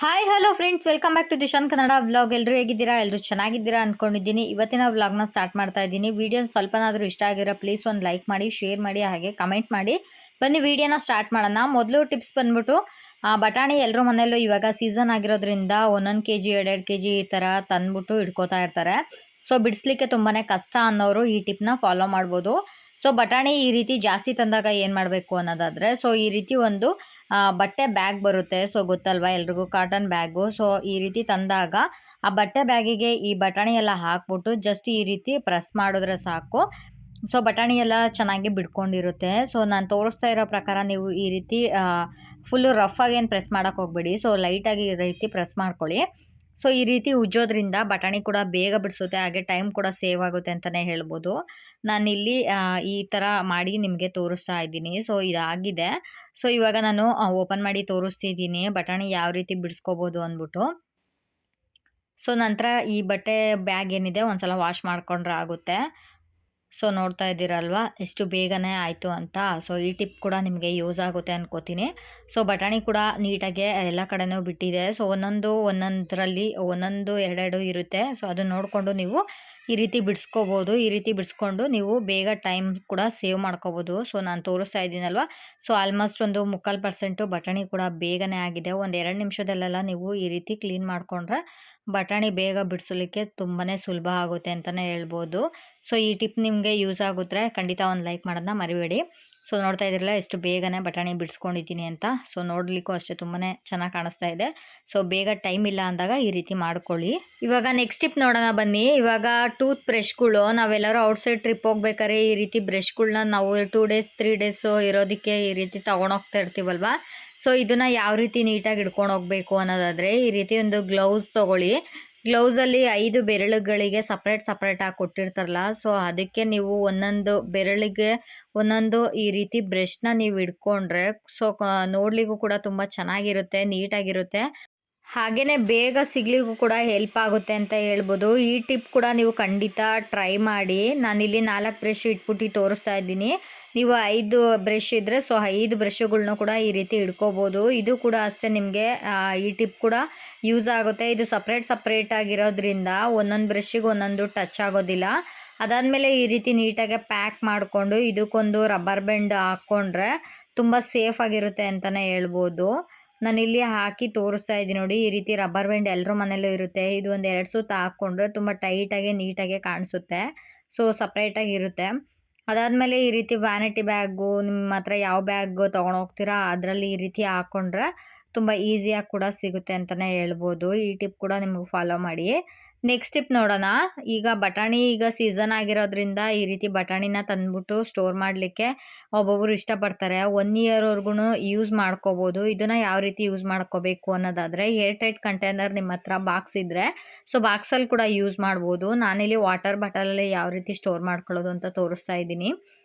Hi hello friends, welcome back to Dishan Kannada vlog. ಎಲ್ಲರೂ ಹೇಗಿದ್ದೀರಾ? ಎಲ್ಲರೂ ಚೆನ್ನಾಗಿದ್ದೀರಾ ಅಂದ್ಕೊಂಡಿದ್ದೀನಿ. ಇವತ್ತಿನ ವ್ಲಾಗ್ನ ಸ್ಟಾರ್ಟ್ ಮಾಡ್ತಾ ಇದ್ದೀನಿ. ವಿಡಿಯೋ ಸ್ವಲ್ಪನಾದರೂ ಇಷ್ಟ ಆಗಿರೋ ಪ್ಲೀಸ್ ಒಂದು ಲೈಕ್ ಮಾಡಿ, ಶೇರ್ ಮಾಡಿ, ಹಾಗೆ ಕಮೆಂಟ್ ಮಾಡಿ. ಬನ್ನಿ ವಿಡಿಯೋನ ಸ್ಟಾರ್ಟ್ ಮಾಡೋಣ. ಮೊದಲು ಟಿಪ್ಸ್ ಬಂದ್ಬಿಟ್ಟು ಬಟಾಣಿ ಎಲ್ಲರೂ ಮನೆಯಲ್ಲೂ ಇವಾಗ ಸೀಸನ್ ಆಗಿರೋದ್ರಿಂದ 1 kg 2 kg ಈ ಥರ ತಂದ್ಬಿಟ್ಟು ಇಟ್ಕೋತಾ ಇರ್ತಾರೆ. ಸೊ ಬಿಡಿಸ್ಲಿಕ್ಕೆ ತುಂಬಾ ಕಷ್ಟ ಅನ್ನೋರು ಈ ಟಿಪ್ನ ಫಾಲೋ ಮಾಡ್ಬೋದು. ಸೊ ಬಟಾಣಿ ಈ ರೀತಿ ಜಾಸ್ತಿ ತಂದಾಗ ಏನು ಮಾಡಬೇಕು ಅನ್ನೋದಾದರೆ, ಸೊ ಈ ರೀತಿ ಒಂದು ಬಟ್ಟೆ ಬ್ಯಾಗ್ ಬರುತ್ತೆ. ಸೊ ಗೊತ್ತಲ್ವಾ ಎಲ್ರಿಗೂ, ಕಾಟನ್ ಬ್ಯಾಗು. ಸೊ ಈ ರೀತಿ ತಂದಾಗ ಆ ಬಟ್ಟೆ ಬ್ಯಾಗಿಗೆ ಈ ಬಟಾಣಿ ಎಲ್ಲ ಹಾಕ್ಬಿಟ್ಟು ಜಸ್ಟ್ ಈ ರೀತಿ ಪ್ರೆಸ್ ಮಾಡಿದ್ರೆ ಸಾಕು. ಸೊ ಬಟಾಣಿ ಎಲ್ಲ ಚೆನ್ನಾಗಿ ಬಿಡ್ಕೊಂಡಿರುತ್ತೆ. ಸೊ ನಾನು ತೋರಿಸ್ತಾ ಇರೋ ಪ್ರಕಾರ ನೀವು ಈ ರೀತಿ ಫುಲ್ಲು ರಫಾಗಿ ಏನು ಪ್ರೆಸ್ ಮಾಡೋಕ್ಕೆ ಹೋಗ್ಬೇಡಿ. ಸೊ ಲೈಟಾಗಿ ಈ ರೀತಿ ಪ್ರೆಸ್ ಮಾಡ್ಕೊಳ್ಳಿ. ಸೊ ಈ ರೀತಿ ಉಜ್ಜೋದ್ರಿಂದ ಬಟಾಣಿ ಕೂಡ ಬೇಗ ಬಿಡಿಸುತ್ತೆ, ಹಾಗೆ ಟೈಮ್ ಕೂಡ ಸೇವ್ ಆಗುತ್ತೆ ಅಂತಲೇ ಹೇಳ್ಬೋದು. ನಾನಿಲ್ಲಿ ಈ ಥರ ಮಾಡಿ ನಿಮಗೆ ತೋರಿಸ್ತಾ ಇದ್ದೀನಿ. ಸೊ ಇದಾಗಿದೆ. ಸೊ ಇವಾಗ ನಾನು ಓಪನ್ ಮಾಡಿ ತೋರಿಸ್ತಿದ್ದೀನಿ ಬಟಾಣಿ ಯಾವ ರೀತಿ ಬಿಡಿಸ್ಕೋಬೋದು ಅಂದ್ಬಿಟ್ಟು. ಸೊ ನಂತರ ಈ ಬಟ್ಟೆ ಬ್ಯಾಗ್ ಏನಿದೆ ಒಂದ್ಸಲ ವಾಶ್ ಮಾಡ್ಕೊಂಡ್ರೆ ಆಗುತ್ತೆ. ಸೊ ನೋಡ್ತಾ ಇದ್ದೀರಲ್ವಾ ಎಷ್ಟು ಬೇಗನೆ ಆಯಿತು ಅಂತ. ಸೊ ಈ ಟಿಪ್ ಕೂಡ ನಿಮಗೆ ಯೂಸ್ ಆಗುತ್ತೆ ಅನ್ಕೋತೀನಿ. ಸೊ ಬಟಾಣಿ ಕೂಡ ನೀಟಾಗಿ ಎಲ್ಲ ಕಡೆನೂ ಬಿಟ್ಟಿದೆ. ಸೊ ಒಂದೊಂದರಲ್ಲಿ ಒಂದೊಂದು ಎರಡೆರಡು ಇರುತ್ತೆ. ಸೊ ಅದನ್ನ ನೋಡಿಕೊಂಡು ನೀವು ಈ ರೀತಿ ಬಿಡಿಸ್ಕೋಬೋದು. ಈ ರೀತಿ ಬಿಡಿಸ್ಕೊಂಡು ನೀವು ಬೇಗ ಟೈಮ್ ಕೂಡ ಸೇವ್ ಮಾಡ್ಕೋಬೋದು. ಸೊ ನಾನು ತೋರಿಸ್ತಾ ಇದ್ದೀನಲ್ವ, ಸೊ ಆಲ್ಮೋಸ್ಟ್ ಒಂದು 3/4% ಬಟಾಣಿ ಕೂಡ ಬೇಗನೆ ಆಗಿದೆ. ಒಂದು 2 ನಿಮಿಷದಲ್ಲೆಲ್ಲ ನೀವು ಈ ರೀತಿ ಕ್ಲೀನ್ ಮಾಡಿಕೊಂಡ್ರೆ ಬಟಾಣಿ ಬೇಗ ಬಿಡಿಸಲಿಕ್ಕೆ ತುಂಬಾ ಸುಲಭ ಆಗುತ್ತೆ ಅಂತಲೇ ಹೇಳ್ಬೋದು. ಸೊ ಈ ಟಿಪ್ ನಿಮಗೆ ಯೂಸ್ ಆಗುತ್ತೆ ಖಂಡಿತ ಒಂದು ಲೈಕ್ ಮಾಡೋದನ್ನ ಮರಿಬೇಡಿ. ಸೊ ನೋಡ್ತಾ ಇದ್ದಿರಲ್ಲ ಎಷ್ಟು ಬೇಗನೆ ಬಟಾಣಿ ಬಿಡಿಸ್ಕೊಂಡಿದ್ದೀನಿ ಅಂತ. ಸೊ ನೋಡಲಿಕ್ಕೂ ಅಷ್ಟೇ ತುಂಬಾ ಚೆನ್ನಾಗಿ ಕಾಣಿಸ್ತಾ ಇದೆ. ಸೊ ಬೇಗ ಟೈಮ್ ಇಲ್ಲ ಅಂದಾಗ ಈ ರೀತಿ ಮಾಡ್ಕೊಳ್ಳಿ. ಇವಾಗ ನೆಕ್ಸ್ಟ್ ಟಿಪ್ ನೋಡೋಣ ಬನ್ನಿ. ಇವಾಗ ಟೂತ್ ಬ್ರಷ್ಗಳು ನಾವೆಲ್ಲರೂ ಔಟ್ಸೈಡ್ ಟ್ರಿಪ್ ಹೋಗ್ಬೇಕಾದ್ರೆ ಈ ರೀತಿ ಬ್ರಷ್ಗಳನ್ನ ನಾವು 2 days 3 days ಇರೋದಕ್ಕೆ ಈ ರೀತಿ ತೊಗೊಂಡೋಗ್ತಾ ಇರ್ತೀವಲ್ವ. ಸೊ ಇದನ್ನು ಯಾವ ರೀತಿ ನೀಟಾಗಿ ಹಿಡ್ಕೊಂಡು ಹೋಗಬೇಕು ಅನ್ನೋದಾದರೆ, ಈ ರೀತಿ ಒಂದು ಗ್ಲೌಸ್ ತೊಗೊಳ್ಳಿ. ಗ್ಲೌಸಲ್ಲಿ 5 ಬೆರಳುಗಳಿಗೆ ಸಪ್ರೇಟಾಗಿ ಕೊಟ್ಟಿರ್ತಾರಲ್ಲ, ಸೊ ಅದಕ್ಕೆ ನೀವು ಒಂದೊಂದು ಬೆರಳಿಗೆ ಒಂದೊಂದು ಈ ರೀತಿ ಬ್ರಷ್ನ ನೀವು ಹಿಡ್ಕೊಂಡ್ರೆ ಸೊ ನೋಡಲಿಕ್ಕೂ ಕೂಡ ತುಂಬ ಚೆನ್ನಾಗಿರುತ್ತೆ, ನೀಟಾಗಿರುತ್ತೆ. ಹಾಗೆಯೇ ಬೇಗ ಸಿಗ್ಲಿಕ್ಕೂ ಕೂಡ ಹೆಲ್ಪ್ ಆಗುತ್ತೆ ಅಂತ ಹೇಳ್ಬೋದು. ಈ ಟಿಪ್ ಕೂಡ ನೀವು ಖಂಡಿತ ಟ್ರೈ ಮಾಡಿ. ನಾನಿಲ್ಲಿ 4 ಬ್ರಷ್ ಇಟ್ಬಿಟ್ಟು ತೋರಿಸ್ತಾ ಇದ್ದೀನಿ. ನೀವು 5 ಬ್ರಷ್ ಇದ್ದರೆ ಸೊ 5 ಬ್ರಷ್ಗಳನ್ನೂ ಕೂಡ ಈ ರೀತಿ ಹಿಡ್ಕೋಬೋದು. ಇದು ಕೂಡ ಅಷ್ಟೇ ನಿಮಗೆ ಈ ಟಿಪ್ ಕೂಡ ಯೂಸ್ ಆಗುತ್ತೆ. ಇದು ಸಪ್ರೇಟ್ ಆಗಿರೋದ್ರಿಂದ ಒಂದೊಂದು ಬ್ರಷ್ಷಿಗೆ ಒಂದೊಂದು ಟಚ್ ಆಗೋದಿಲ್ಲ. ಅದಾದಮೇಲೆ ಈ ರೀತಿ ನೀಟಾಗಿ ಪ್ಯಾಕ್ ಮಾಡಿಕೊಂಡು ಇದಕ್ಕೊಂದು ರಬ್ಬರ್ ಬ್ಯಾಂಡ್ ಹಾಕ್ಕೊಂಡ್ರೆ ತುಂಬ ಸೇಫ್ ಆಗಿರುತ್ತೆ ಅಂತಲೇ ಹೇಳ್ಬೋದು. ನಾನಿಲ್ಲಿ ಹಾಕಿ ತೋರಿಸ್ತಾ ಇದ್ದೀನಿ ನೋಡಿ. ಈ ರೀತಿ ರಬ್ಬರ್ ಬ್ಯಾಂಡ್ ಎಲ್ಲರ ಮನೇಲೂ ಇರುತ್ತೆ. ಇದು ಒಂದು 2 ಸುತ್ತ ಹಾಕ್ಕೊಂಡ್ರೆ ತುಂಬ ಟೈಟಾಗಿ ನೀಟಾಗಿ ಕಾಣಿಸುತ್ತೆ. ಸೊ ಸಪ್ರೇಟಾಗಿ ಇರುತ್ತೆ. ಅದಾದಮೇಲೆ ಈ ರೀತಿ ವ್ಯಾನಿಟಿ ಬ್ಯಾಗು, ನಿಮ್ಮ ಹತ್ರ ಯಾವ ಬ್ಯಾಗ್ ತೊಗೊಂಡೋಗ್ತೀರಾ ಅದರಲ್ಲಿ ಈ ರೀತಿ ಹಾಕ್ಕೊಂಡ್ರೆ ತುಂಬ ಈಸಿಯಾಗಿ ಕೂಡ ಸಿಗುತ್ತೆ ಅಂತಲೇ ಹೇಳ್ಬೋದು. ಈ ಟಿಪ್ ಕೂಡ ನಿಮಗೆ ಫಾಲೋ ಮಾಡಿ. ನೆಕ್ಸ್ಟ್ ಟಿಪ್ ನೋಡೋಣ. ಈಗ ಬಟಾಣಿ ಈಗ ಸೀಸನ್ ಆಗಿರೋದ್ರಿಂದ ಈ ರೀತಿ ಬಟಾಣಿನ ತಂದ್ಬಿಟ್ಟು ಸ್ಟೋರ್ ಮಾಡಲಿಕ್ಕೆ ಒಬ್ಬೊಬ್ಬರು ಇಷ್ಟಪಡ್ತಾರೆ. 1 ಇಯರ್ವರೆಗೂ ಯೂಸ್ ಮಾಡ್ಕೋಬೋದು. ಇದನ್ನು ಯಾವ ರೀತಿ ಯೂಸ್ ಮಾಡ್ಕೋಬೇಕು ಅನ್ನೋದಾದರೆ, ಏರ್ ಟೈಟ್ ಕಂಟೈನರ್ ನಿಮ್ಮ ಹತ್ರ ಬಾಕ್ಸ್ ಇದ್ದರೆ ಸೊ ಬಾಕ್ಸಲ್ಲಿ ಕೂಡ ಯೂಸ್ ಮಾಡ್ಬೋದು. ನಾನಿಲ್ಲಿ ವಾಟರ್ ಬಾಟಲಲ್ಲಿ ಯಾವ ರೀತಿ ಸ್ಟೋರ್ ಮಾಡ್ಕೊಳ್ಳೋದು ಅಂತ ತೋರಿಸ್ತಾ ಇದ್ದೀನಿ.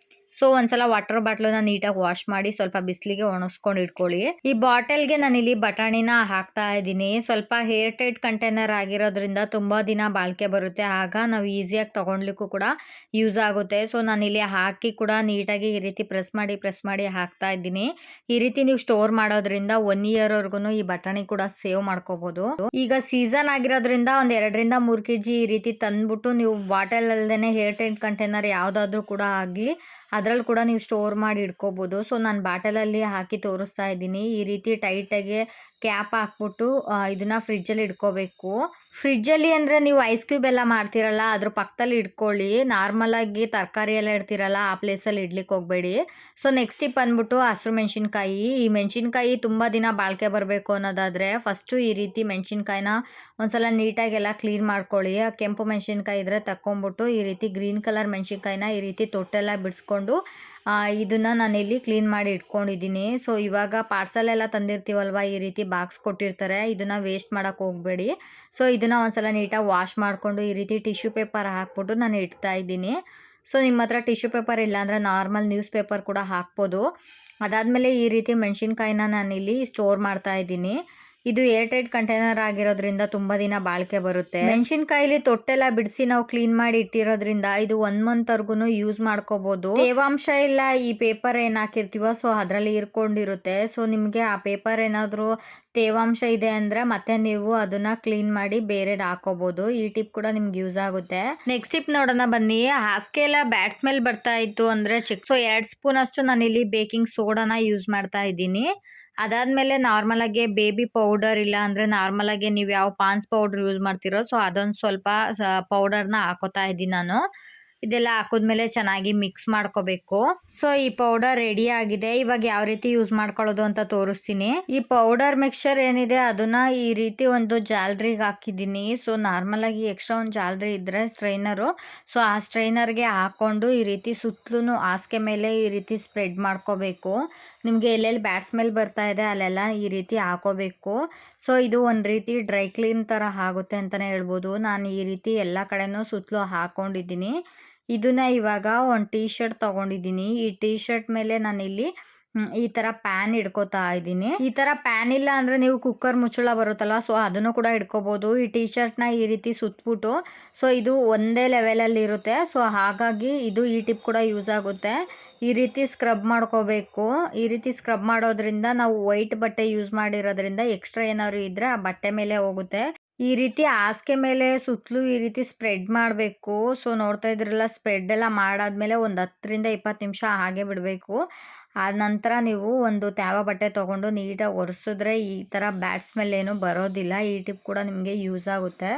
ಸೊ ಒಂದ್ಸಲ ವಾಟರ್ ಬಾಟ್ಲನ್ನ ನೀಟಾಗಿ ವಾಶ್ ಮಾಡಿ ಸ್ವಲ್ಪ ಬಿಸಿಲಿಗೆ ಒಣಗಿಸ್ಕೊಂಡು ಇಟ್ಕೊಳ್ಳಿ. ಈ ಬಾಟಲ್ಗೆ ನಾನಿಲ್ಲಿ ಬಟಾಣಿನ ಹಾಕ್ತಾ ಇದ್ದೀನಿ. ಸ್ವಲ್ಪ ಏರ್ ಟೈಟ್ ಕಂಟೈನರ್ ಆಗಿರೋದ್ರಿಂದ ತುಂಬ ದಿನ ಬಾಳಿಕೆ ಬರುತ್ತೆ. ಆಗ ನಾವು ಈಸಿಯಾಗಿ ತೊಗೊಳ್ಲಿಕ್ಕೂ ಕೂಡ ಯೂಸ್ ಆಗುತ್ತೆ. ಸೊ ನಾನಿಲ್ಲಿ ಹಾಕಿ ಕೂಡ ನೀಟಾಗಿ ಈ ರೀತಿ ಪ್ರೆಸ್ ಮಾಡಿ ಹಾಕ್ತಾ ಇದ್ದೀನಿ. ಈ ರೀತಿ ನೀವು ಸ್ಟೋರ್ ಮಾಡೋದ್ರಿಂದ 1 ಇಯರ್ವರೆಗೂ ಈ ಬಟಾಣಿ ಕೂಡ ಸೇವ್ ಮಾಡ್ಕೋಬೋದು. ಈಗ ಸೀಸನ್ ಆಗಿರೋದ್ರಿಂದ ಒಂದು 2 ರಿಂದ 3 kg ಈ ರೀತಿ ತಂದ್ಬಿಟ್ಟು ನೀವು ಬಾಟಲ್ ಅಲ್ಲದೇ ಏರ್ ಟೈಟ್ ಕಂಟೈನರ್ ಯಾವುದಾದ್ರೂ ಕೂಡ ಆಗಲಿ ಅದರಲ್ಲಿ ಕೂಡ ನೀವು ಸ್ಟೋರ್ ಮಾಡಿ ಇಟ್ಕೋಬೋದು. ಸೊ ನಾನು ಬಾಟಲಲ್ಲಿ ಹಾಕಿ ತೋರಿಸ್ತಾ ಇದ್ದೀನಿ. ಈ ರೀತಿ ಟೈಟಾಗಿ ಕ್ಯಾಪ್ ಹಾಕ್ಬಿಟ್ಟು ಇದನ್ನು ಫ್ರಿಜ್ಜಲ್ಲಿ ಇಟ್ಕೋಬೇಕು. ಫ್ರಿಜ್ಜಲ್ಲಿ ಅಂದರೆ ನೀವು ಐಸ್ ಕ್ಯೂಬ್ ಎಲ್ಲ ಮಾಡ್ತೀರಲ್ಲ ಅದ್ರ ಪಕ್ಕದಲ್ಲಿ ಇಟ್ಕೊಳ್ಳಿ. ನಾರ್ಮಲಾಗಿ ತರಕಾರಿ ಎಲ್ಲ ಇಡ್ತೀರಲ್ಲ ಆ ಪ್ಲೇಸಲ್ಲಿ ಇಡ್ಲಿಕ್ಕೆ ಹೋಗಬೇಡಿ. ಸೊ ನೆಕ್ಸ್ಟ್ ಟಿಪ್ ಅಂದ್ಬಿಟ್ಟು ಹಸಿರು ಮೆಣಸಿನ್ಕಾಯಿ. ಈ ಮೆಣಸಿನ್ಕಾಯಿ ತುಂಬ ದಿನ ಬಾಳಿಕೆ ಬರಬೇಕು ಅನ್ನೋದಾದರೆ ಫಸ್ಟು ಈ ರೀತಿ ಮೆಣಸಿನ್ಕಾಯಿನ ಒಂದ್ಸಲ ನೀಟಾಗೆಲ್ಲ ಕ್ಲೀನ್ ಮಾಡ್ಕೊಳ್ಳಿ. ಕೆಂಪು ಮೆಣಸಿನ್ಕಾಯಿ ಇದ್ದರೆ ತಕ್ಕೊಂಬಿಟ್ಟು ಈ ರೀತಿ ಗ್ರೀನ್ ಕಲರ್ ಮೆಣಸಿನ್ಕಾಯಿನ ಈ ರೀತಿ ತೊಟ್ಟೆಲ್ಲ ಬಿಡಿಸ್ಕೊಂಡು ಇದನ್ನು ನಾನಿಲ್ಲಿ ಕ್ಲೀನ್ ಮಾಡಿ ಇಟ್ಕೊಂಡಿದ್ದೀನಿ. ಸೊ ಇವಾಗ ಪಾರ್ಸಲ್ ಎಲ್ಲ ತಂದಿರ್ತೀವಲ್ವ, ಈ ರೀತಿ ಬಾಕ್ಸ್ ಕೊಟ್ಟಿರ್ತಾರೆ. ಇದನ್ನು ವೇಸ್ಟ್ ಮಾಡೋಕ್ಕೆ ಹೋಗಬೇಡಿ. ಸೊ ಇದನ್ನು ಒಂದ್ಸಲ ನೀಟಾಗಿ ವಾಶ್ ಮಾಡಿಕೊಂಡು ಈ ರೀತಿ ಟಿಶ್ಯೂ ಪೇಪರ್ ಹಾಕ್ಬಿಟ್ಟು ನಾನು ಇಡ್ತಾ ಇದ್ದೀನಿ. ಸೊ ನಿಮ್ಮ ಹತ್ರ ಟಿಶ್ಯೂ ಪೇಪರ್ ಇಲ್ಲಾಂದರೆ ನಾರ್ಮಲ್ ನ್ಯೂಸ್ ಪೇಪರ್ ಕೂಡ ಹಾಕ್ಬೋದು. ಅದಾದಮೇಲೆ ಈ ರೀತಿ ಮೆಣಸಿನ್ಕಾಯಿನ ನಾನಿಲ್ಲಿ ಸ್ಟೋರ್ ಮಾಡ್ತಾ ಇದ್ದೀನಿ. ಇದು ಏರ್ ಟೈಟ್ ಕಂಟೈನರ್ ಆಗಿರೋದ್ರಿಂದ ತುಂಬಾ ದಿನ ಬಾಳಿಕೆ ಬರುತ್ತೆ. ಮೆಣಸಿನಕಾಯಿಲಿ ತೊಟ್ಟೆಲ್ಲ ಬಿಡಿಸಿ ನಾವು ಕ್ಲೀನ್ ಮಾಡಿ ಇಟ್ಟಿರೋದ್ರಿಂದ ಇದು 1 ಮಂತ್ ವರ್ಗುನು ಯೂಸ್ ಮಾಡ್ಕೋಬಹುದು. ತೇವಾಂಶ ಇಲ್ಲ ಈ ಪೇಪರ್ ಏನ್ ಹಾಕಿರ್ತೀವೋ ಸೊ ಅದರಲ್ಲಿ ಇರ್ಕೊಂಡಿರುತ್ತೆ. ಸೊ ನಿಮ್ಗೆ ಆ ಪೇಪರ್ ಏನಾದ್ರು ತೇವಾಂಶ ಇದೆ ಅಂದ್ರೆ ಮತ್ತೆ ನೀವು ಅದನ್ನ ಕ್ಲೀನ್ ಮಾಡಿ ಬೇರೆದ್ ಹಾಕೋಬಹುದು. ಈ ಟಿಪ್ ಕೂಡ ನಿಮ್ಗೆ ಯೂಸ್ ಆಗುತ್ತೆ. ನೆಕ್ಸ್ಟ್ ಟಿಪ್ ನೋಡೋಣ ಬನ್ನಿ. ಹಾಸಿಗೆ ಎಲ್ಲ ಬ್ಯಾಡ್ ಸ್ಮೆಲ್ ಬರ್ತಾ ಇತ್ತು ಅಂದ್ರೆ ಚೆಕ್. ಸೊ 2 ಸ್ಪೂನ್ ಅಷ್ಟು ನಾನಿಲ್ಲಿ ಬೇಕಿಂಗ್ ಸೋಡಾನ ಯೂಸ್ ಮಾಡ್ತಾ ಇದ್ದೀನಿ. ಅದಾದ್ಮೇಲೆ ನಾರ್ಮಲ್ ಆಗಿ ಬೇಬಿ ಪೌಡರ್ ಇಲ್ಲ ಅಂದ್ರೆ ನಾರ್ಮಲ್ ಆಗಿ ನೀವು ಯಾವ ಪಾನ್ಸ್ ಪೌಡರ್ ಯೂಸ್ ಮಾಡ್ತಿರೋ ಸೊ ಅದೊಂದು ಸ್ವಲ್ಪ ಪೌಡರ್ನ ಹಾಕೋತಾ ಇದ್ದೀನಿ ನಾನು. ಇದೆಲ್ಲ ಹಾಕಿದ್ಮೇಲೆ ಚೆನ್ನಾಗಿ ಮಿಕ್ಸ್ ಮಾಡ್ಕೋಬೇಕು. ಸೊ ಈ ಪೌಡರ್ ರೆಡಿ ಆಗಿದೆ. ಇವಾಗ ಯಾವ ರೀತಿ ಯೂಸ್ ಮಾಡ್ಕೊಳ್ಳೋದು ಅಂತ ತೋರಿಸ್ತೀನಿ. ಈ ಪೌಡರ್ ಮಿಕ್ಸ್ಚರ್ ಏನಿದೆ ಅದನ್ನ ಈ ರೀತಿ ಒಂದು ಜಾಲರಿಗೆ ಹಾಕಿದ್ದೀನಿ. ಸೊ ನಾರ್ಮಲ್ ಆಗಿ ಎಕ್ಸ್ಟ್ರಾ ಒಂದು ಜಾಲರಿ ಇದ್ರೆ ಸ್ಟ್ರೈನರು, ಸೊ ಆ ಸ್ಟ್ರೈನರ್ಗೆ ಹಾಕೊಂಡು ಈ ರೀತಿ ಸುತ್ತಲೂ ಹಾಸಿಗೆ ಮೇಲೆ ಈ ರೀತಿ ಸ್ಪ್ರೆಡ್ ಮಾಡ್ಕೋಬೇಕು. ನಿಮಗೆ ಎಲ್ಲೆಲ್ಲಿ ಬ್ಯಾಡ್ ಸ್ಮೆಲ್ ಬರ್ತಾ ಇದೆ ಅಲ್ಲೆಲ್ಲ ಈ ರೀತಿ ಹಾಕೋಬೇಕು. ಸೊ ಇದು ಒಂದು ರೀತಿ ಡ್ರೈ ಕ್ಲೀನ್ ಥರ ಆಗುತ್ತೆ ಅಂತಲೇ ಹೇಳ್ಬೋದು. ನಾನು ಈ ರೀತಿ ಎಲ್ಲ ಕಡೆನೂ ಸುತ್ತಲೂ ಹಾಕೊಂಡಿದ್ದೀನಿ. ಇದನ್ನ ಇವಾಗ ಒಂದು ಟೀ ಶರ್ಟ್ ತಗೊಂಡಿದ್ದೀನಿ. ಈ ಟೀ ಶರ್ಟ್ ಮೇಲೆ ನಾನಿಲ್ಲಿ ಈ ತರ ಪ್ಯಾನ್ ಇಡ್ಕೋತಾ ಇದ್ದೀನಿ. ಈ ತರ ಪ್ಯಾನ್ ಇಲ್ಲ ಅಂದ್ರೆ ನೀವು ಕುಕ್ಕರ್ ಮುಚ್ಚಳ ಬರುತ್ತಲ್ಲ ಸೊ ಅದನ್ನು ಕೂಡ ಇಡ್ಕೋಬಹುದು. ಈ ಟೀ ಶರ್ಟ್ ನ ಈ ರೀತಿ ಸುತ್ತಬಿಟ್ಟು, ಸೊ ಇದು ಒಂದೇ ಲೆವೆಲ್ ಅಲ್ಲಿ ಇರುತ್ತೆ. ಸೊ ಹಾಗಾಗಿ ಇದು ಈ ಟಿಪ್ ಕೂಡ ಯೂಸ್ ಆಗುತ್ತೆ. ಈ ರೀತಿ ಸ್ಕ್ರಬ್ ಮಾಡ್ಕೋಬೇಕು. ಈ ರೀತಿ ಸ್ಕ್ರಬ್ ಮಾಡೋದ್ರಿಂದ ನಾವು ವೈಟ್ ಬಟ್ಟೆ ಯೂಸ್ ಮಾಡಿರೋದ್ರಿಂದ ಎಕ್ಸ್ಟ್ರಾ ಏನಾದ್ರು ಇದ್ರೆ ಆ ಬಟ್ಟೆ ಮೇಲೆ ಹೋಗುತ್ತೆ. ಈ ರೀತಿ ಹಾಸಿಗೆ ಮೇಲೆ ಸುತ್ತಲೂ ಈ ರೀತಿ ಸ್ಪ್ರೆಡ್ ಮಾಡಬೇಕು. ಸೊ ನೋಡ್ತಾ ಇದ್ರಲ್ಲ, ಸ್ಪ್ರೆಡ್ ಎಲ್ಲ ಮಾಡಾದ್ಮೇಲೆ ಒಂದು 10 ರಿಂದ 20 ನಿಮಿಷ ಹಾಗೆ ಬಿಡಬೇಕು. ಆ ನಂತರ ನೀವು ಒಂದು ತ್ಯಾವ ಬಟ್ಟೆ ತೊಗೊಂಡು ನೀಟಾಗಿ ಒರೆಸಿದ್ರೆ ಈ ಥರ ಬ್ಯಾಡ್ ಸ್ಮೆಲ್ ಏನು ಬರೋದಿಲ್ಲ. ಈ ಟಿಪ್ ಕೂಡ ನಿಮಗೆ ಯೂಸ್ ಆಗುತ್ತೆ.